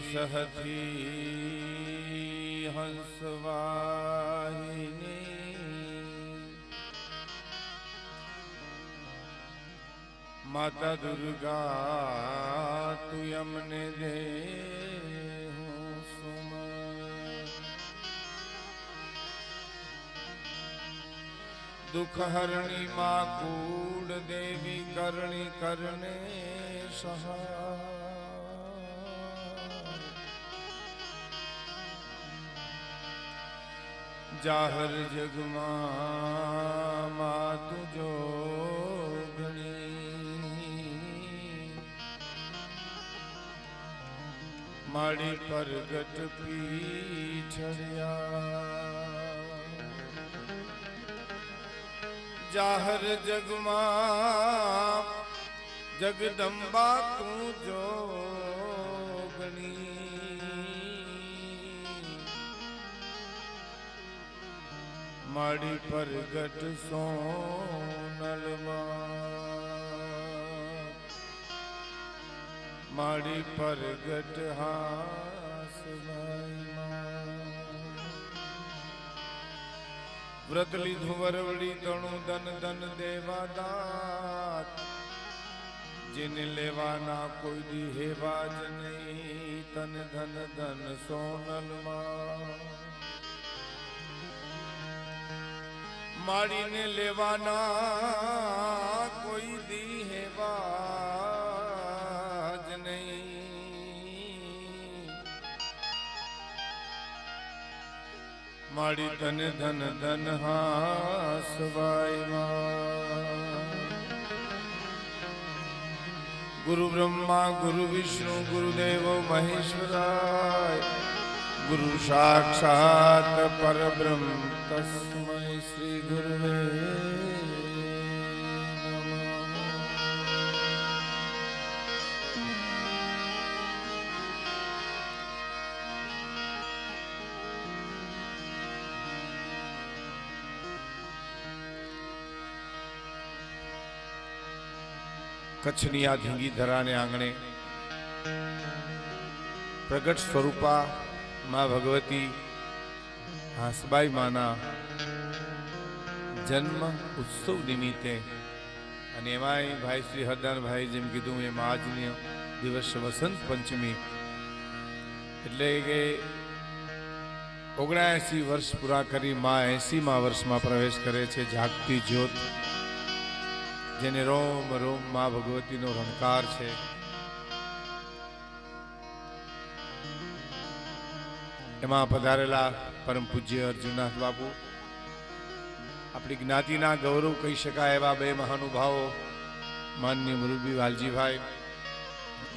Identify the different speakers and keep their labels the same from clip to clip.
Speaker 1: सहथी हंसवाहिनी माता दुर्गा तू यमने दे दुख हरणी माँ कूड़ देवी करणी करने सहाय जाहर जगमा माँ तुझो माड़ी परगट पीछड़िया जाहर जगमा जगदम्बा तू जोगणी माड़ी परगट सोनलमा माड़ी परगट हास व्रत लीधु वरवड़ी तणु धन धन देवा दात जिन लेवाना कोई दी हेवाज नहीं तन धन धन सोनल माड़ी ने लेवाना कोई दी हेवाज नहीं माड़ी धन धन धन हासवाई गुरु ब्रह्मा गुरु विष्णु गुरुदेव महेश्वराय गुरु साक्षात परब्रह्म तस्मै श्री गुरुवे कच्छनी आ धींगी धरा ने आंगणे प्रगट स्वरूपा मां भगवती हासबाई माना जन्म उत्सव निमित्ते अने एमाय भाई श्री हरदान भाई जेम कीधुं एम आजनो दिवस वसंत पंचमी एटले के 79 वर्ष पूरा करी मां 80 वर्ष में प्रवेश करे छे जागती ज्योत जेने रोम रोम मां भगवती नो रंकार छे एमां पधारेला परम पूज्य अर्जुननाथ बापू अपनी ज्ञातिना गौरव कही शकाय एवा बे महानुभावो माननीय मुरबी वालजी भाई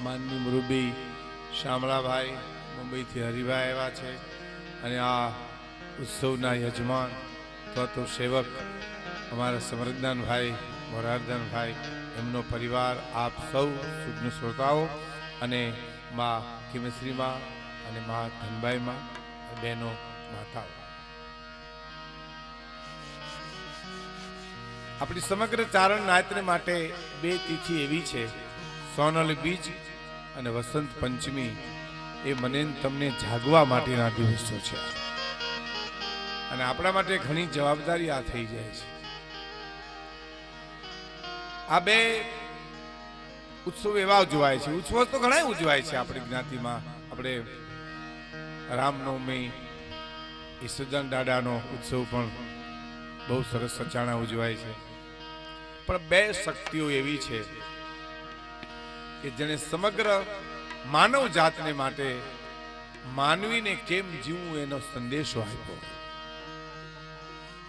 Speaker 1: माननीय मुरबी शामला भाई मुंबई थी हरिभाई एवा छे अने आ उत्सवना यजमान तो सेवक अमारा समृद्धन भाई मोरारधन भाई एमनो परिवार आप सौ सुज्ञ श्रोताओ अने माँ किमेश्री माँ अने माँ धनबाई माँ बहनों माताओ अपनी समग्र चारण नायत्री माटे बे तिथि एवी छे सोनल बीज अने वसंत पंचमी ए मने तमने जागवा माटेना दिवसो छे अने आपणा माटे घणी जवाबदारी आ थई जाय छे आ बे उत्सव एवा उजवाय छे उत्सव तो घणा उजवाय छे आपणी ज्ञातिमां आपणे रामनवमी ईसुदान दादानो उत्सव पण बहु सरस सचाणा उजवाय छे पण बे शक्तिओ एवी छे के जेने समग्र मानव जातने माटे मानवीने केम जीवવું एनो संदेशो आप्यो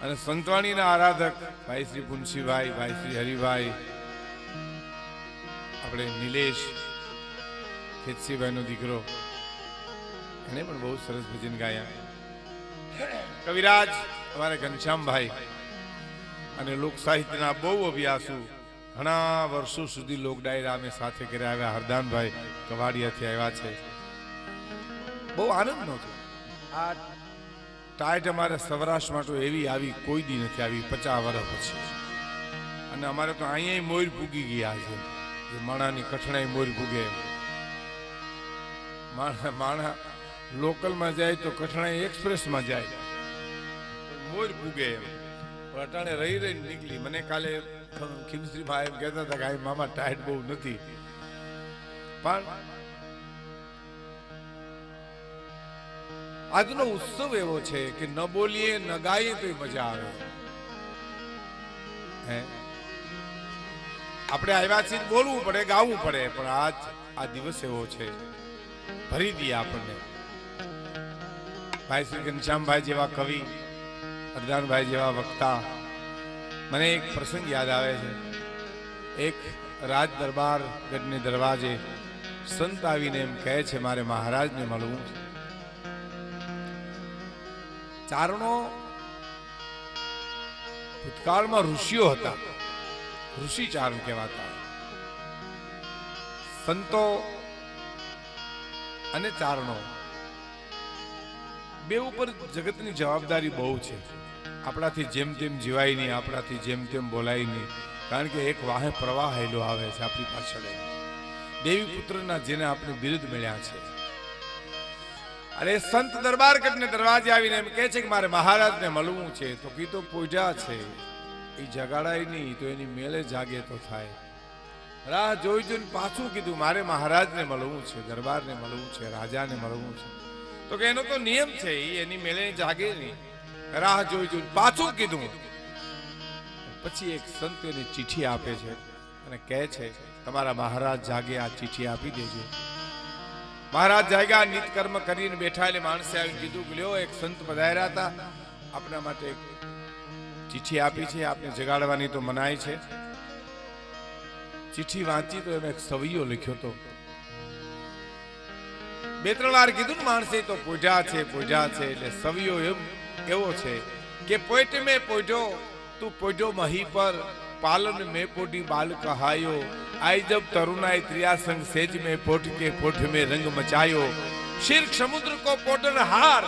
Speaker 1: અને સંતવાણીના આરાધક ભાઈ શ્રી પુનસીભાઈ ભાઈ શ્રી હરિભાઈ આપણે નિલેશ ખેતસીભાઈનો દીકરો એને પણ બહુ સરસ ભજન ગાયા કવિરાજ અમારા ઘનશ્યામભાઈ અને લોક સાહિત્યના બહુ અભ્યાસુ ઘણા વર્ષો સુધી લોક ડાયરા અમે સાથે કર્યા આવ્યા હરદાનભાઈ કવાડિયાથી આવ્યા છે બહુ આનંદનો છે આ टाइट अमारे सौराष्ट्र में तो एवी आवी कोई दी नहीं आवी 50 वर्ष पछी अने अमारे तो अहीं मोर पूगी गया है ये मणानी कठणाई मोर पूगे માણા લોકલમાં જાય તો કઠણાઈ એક્સપ્રેસમાં જાય, મોર પૂગે એમ. પણ અટાણે રહી રહીને નીકળી. મને કાલે ખીમશ્રી ભાઈ એમ કહેતા હતા કે આ મામા ટાઈટ બહુ નથી, પણ આજનો ઉત્સવ એવો છે કે ન બોલીએ ન ગાઈએ તો મજા આવે. હે આપણે આવ્યા છીએ બોલવું પડે, ગાવું પડે, પણ આ દિવસ એવો છે, ભરી દઈએ આપણને. ભાઈ શ્રી ઘનશ્યામભાઈ જેવા કવિ, અરદાનભાઈ જેવા વક્તા. મને એક પ્રસંગ યાદ આવે છે. એક રાજ દરબાર ગઢને દરવાજે સંત આવીને એમ કહે છે મારે મહારાજને મળવું છે. ચારણો ભૂતકાળમાં ઋષિઓ હતા, ઋષિ ચારણ કહેવાતા. સંતો અને ચારણો બે ઉપર જગતની જવાબદારી બહુ છે. આપણાથી જેમ તેમ જીવાય નહીં, આપણાથી જેમ તેમ બોલાય નહીં, કારણ કે એક વાહે પ્રવાહ હેલો આવે છે આપણી પાછળ. દેવી પુત્રના જેને આપણે બિરુદ મળ્યા છે. અને સંત દરબાર ગઢને દરવાજે આવીને એમ કહે છે કે મારે મહારાજને મળવું છે. તો કીધો પૂજા છે, એ જગાડાય નહીં તો એની મેળે જાગે તો થાય. રાહ જોઈ જોઈને પાછું કીધું મારે મહારાજને મળવું છે, દરબારને મળવું છે, રાજાને મળવું છે. તો કે એનો તો નિયમ છે, એની મેળે જાગે નહીં. રાહ જોઈ જોઈને પાછું કીધું. પછી એક સંત એની ચિઠ્ઠી આપે છે અને કહે છે તમારા મહારાજ જાગે, આ ચિઠ્ઠી આપી દેજો. મહારાજ જાગ્યા, નિત કર્મ કરીને બેઠા. એટલે માણસે આવીને કીધું કે લ્યો એક સંત પધાર્યા હતા, આપણા માટે ચિઠ્ઠી આપી છે, આપને જગાડવાની તો મનાય છે. ચિઠ્ઠી વાંચી તો એમાં એક સવૈયો લખ્યો હતો. બે ત્રણ વાર કીધું ને માણસે તો પોઢા છે, પોઢા છે. એટલે સવૈયો એવો છે કે પોઈટ મેં પોઢો, તું પોઢો મહી પર, पालन में पोटी बाल कहायो, आई जब तरुणाई त्रियासंग सेज में पोट के पोठ में रंग मचायो, शीर्ष समुद्र को पोटन हार,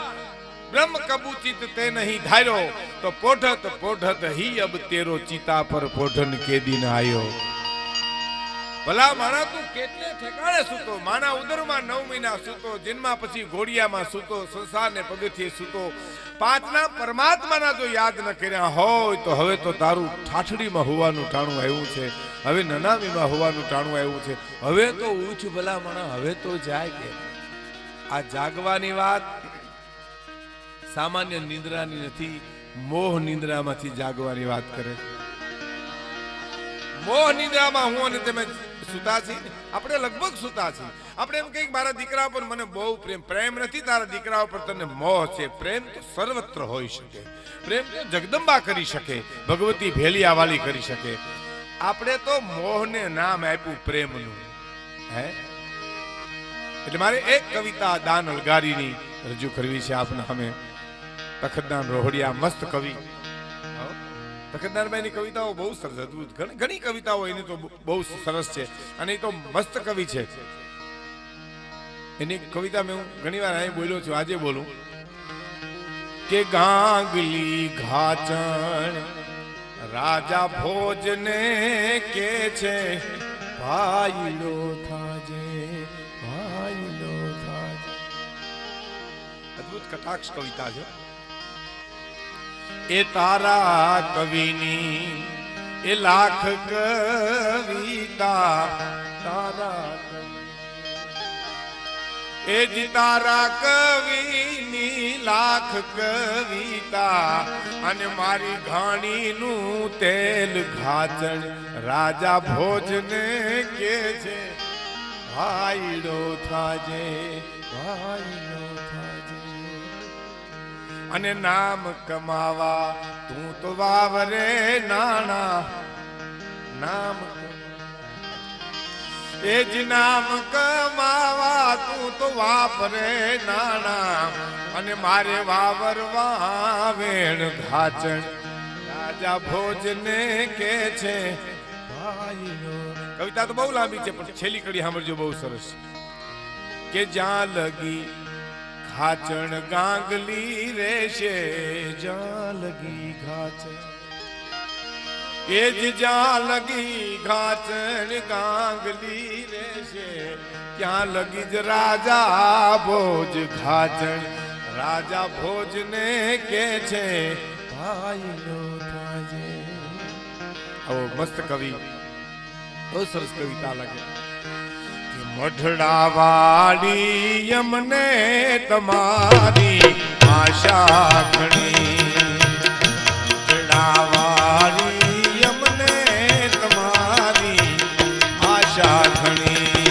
Speaker 1: ब्रह्म कबूचित ते नहीं धारो, तो पोठत ही अब तेरो चिता पर पोठन के दिन आयो. भला माना तू केटले ठेकाणे सूतो, माना उदरमा 9 महीना सूतो, जन्मा पछी घोड़ियाમાં सूतो, સંસારને પગથિયે सूतो. પાંચના પરમાત્માના જો યાદ ન કર્યા હોય તો હવે તો તારું ઠાઠડીમાં હોવાનું ટાણું આવ્યું છે, હવે નનામીમાં હોવાનું ટાણું આવ્યું છે. હવે તો ઉઠ ભલા માણા, હવે તો જાય. કે આ જાગવાની વાત સામાન્ય નિંદ્રાની નથી, મોહ નિંદ્રામાંથી જાગવાની વાત કરે. મોહ નિંદ્રામાં હું અને તમે સુતા છીએ. આપણે લગભગ સુતા છીએ. આપણે એમ કહીએ મારા દીકરા પર મને બહુ પ્રેમ નથી, તારા દીકરા પર તને મોહ છે. પ્રેમ તો સર્વત્ર હોઈ શકે, પ્રેમ તો જગદંબા કરી શકે, ભગવતી ભેલિયા વાલી કરી શકે. આપણે તો મોહને નામ આપ્યું પ્રેમનું. હે એટલે મારે એક કવિતા દાન અલગારીની રજૂ કરવી છે આપના સામે. તખતદાન રોહડિયા મસ્ત કવિ. તખતદાનભાઈની કવિતાઓ બહુ સરસ, અદભુત. ઘણી કવિતાઓ એની તો બહુ સરસ છે અને એ તો મસ્ત કવિ છે. એની કવિતા મેં હું ઘણી વાર અહીં બોલ્યો છું, આજે બોલું કે ગાંગલી ઘાચણ રાજા ભોજને કે છે, ભાઈલો થાજે, ભાઈલો થાજે. અદભુત કટાક્ષ કવિતા છે. એ તારા કવિની એ લાખ કવિતા, તારા એ જી તારા કવિની લાખ કવિતા, અને મારી ઘાણીનું તેલ ઘાચણ રાજા ભોજને કે છે, ભાઈડો થાજે, ભાઈડો થાજે. અને નામ કમાવા તું તો વાવરે નાણા, નામ એ જ નામ કમાવા તું તો વાપરે નાણા, અને મારે વાવરવા વેણ ઘાચણ રાજા ભોજને કે છે, ભાઈઓ. કવિતા તો બહુ લાંબી છે પણ છેલ્લી કડી સાંભળજો, બહુ સરસ. કે જ્યાં લગી ઘાચણ ગાંગલી રેશે, જ્યાં લગી ઘાચણ એ જ જ્યાં લગી ઘાસણ ગાંગલી રહેશે ત્યાં લગી જ રાજા ભોજ ઘાસણ રાજા ભોજ ને કે છે ભાઈ નો થાજે. આવો મસ્ત કવિ, બહુ સરસ કવિતા લાગે. મઢડા વાળી અમને તમારી આશા ઘણી, મઢડા વાળી અમને તમારી આશા ઘણી,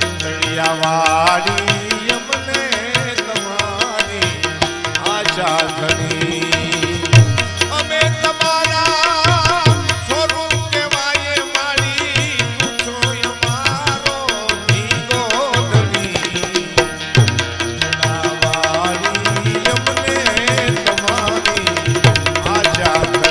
Speaker 1: મઢડા વાળી અમને તમારી આશા ઘણી. અમે તમારા સ્વરૂપ કહેવાય મારી, તું છો અમારો ધીંગો ધણી. મઢડા વાળી અમને તમારી આશા ઘણી.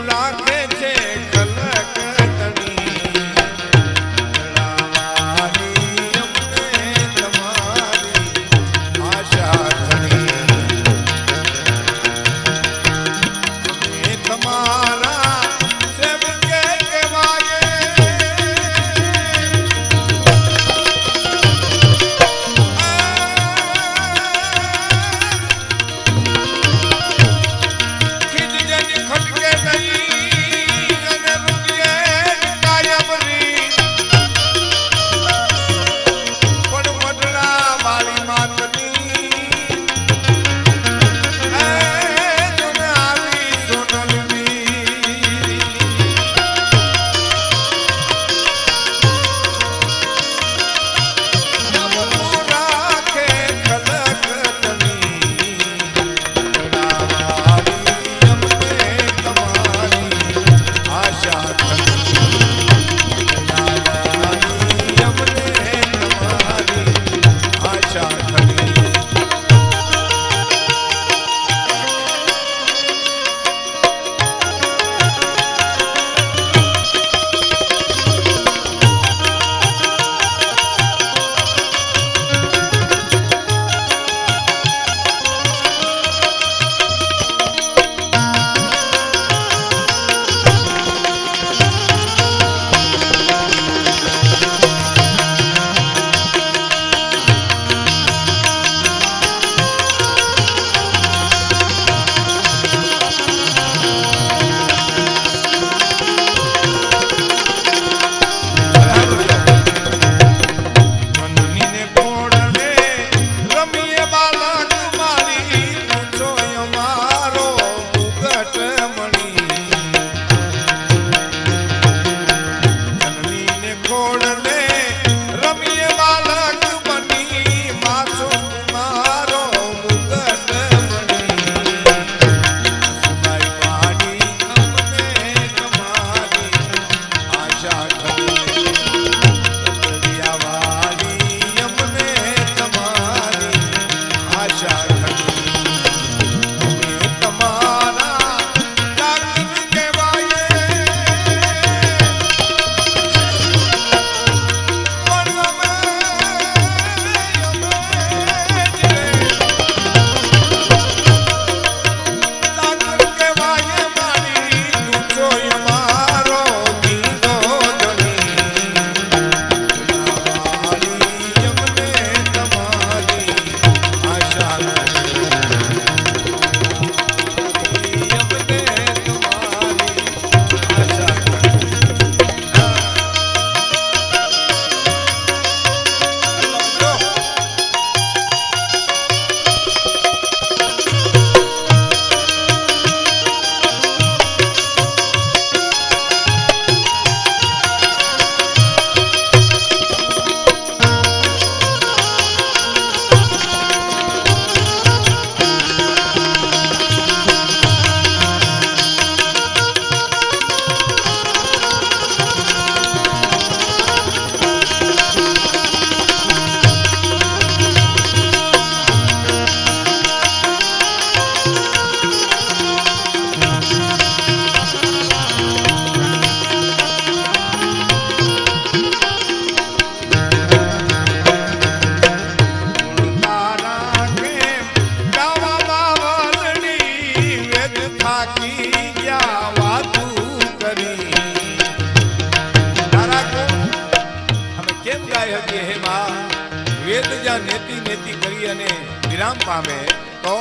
Speaker 1: રાખે છે કલક તણી રાવાની અમને તમારી આશા ધણી અમે તમારા સેવકે કહેવાય વેદ જ્યાં નેતિ નેતિ કરી અને વિરામ પામે તો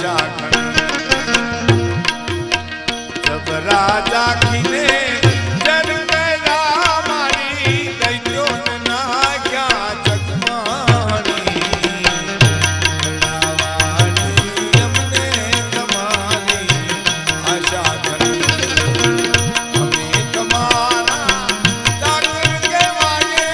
Speaker 1: आशा खड़ी जब राजा खिने जन मेरा मारी दैत्यो ना क्या जगमानी रावानी हमने तुम्हारी आशा खड़ी हमें तुम्हारा जाकर के मांगे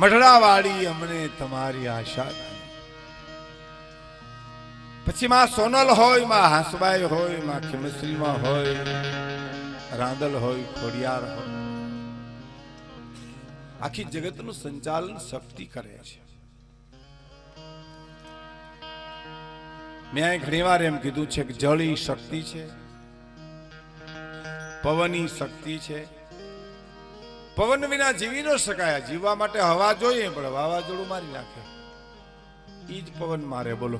Speaker 1: મઢડાવાળી અમને તમારી આશા. પછી માં સોનલ હોય, માં હાંસબાઈ હોય, માં ખીમશ્રીમાં હોય, રાંદલ હોય, ખોડિયાર હોય, આખી જગતનું સંચાલન શક્તિ કરે છે. મેં ઘણી વાર એમ કીધું છે કે જળી શક્તિ છે, પવનની શક્તિ છે. પવન વિના જીવી ન શકાય. જીવવા માટે હવા જોઈએ, પણ વાવાઝોડું મારી નાખે. ઈ જ પવન મારે. બોલો.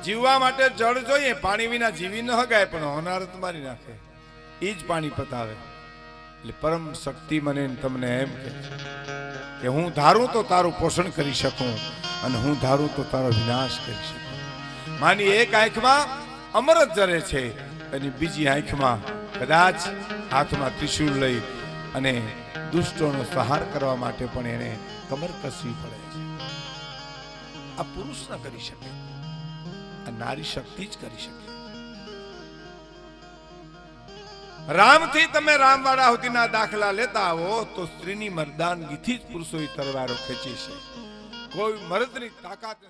Speaker 1: જીવવા માટે જળ જોઈએ, પાણી વિના જીવી ન હગાય, પણ હોનારત મારી નાખે. ઈ જ પાણી પતાવે. એટલે પરમ શક્તિ મને તમને એમ કે હું ધારું તો તારું પોષણ કરી શકું, અને હું ધારું તો તારો વિનાશ કરી શકું. માની એક આંખમાં અમૃત જરે છે, અને બીજી આંખમાં કદાચ હાથમાં ત્રિશૂળ લઈ અને દુષ્ટોનો સંહાર કરવા માટે પણ એને કમર કસવી પડે છે. આ પુરુષ ન કરી શકે, આ નારી શક્તિ જ કરી શકે. રામથી તમે રામવાળા સુધીના દાખલા લેતા આવો તો સ્ત્રીની મર્દાનગીથી જ પુરુષોએ તલવારો ખેંચી છે. કોઈ મર્દની તાકાત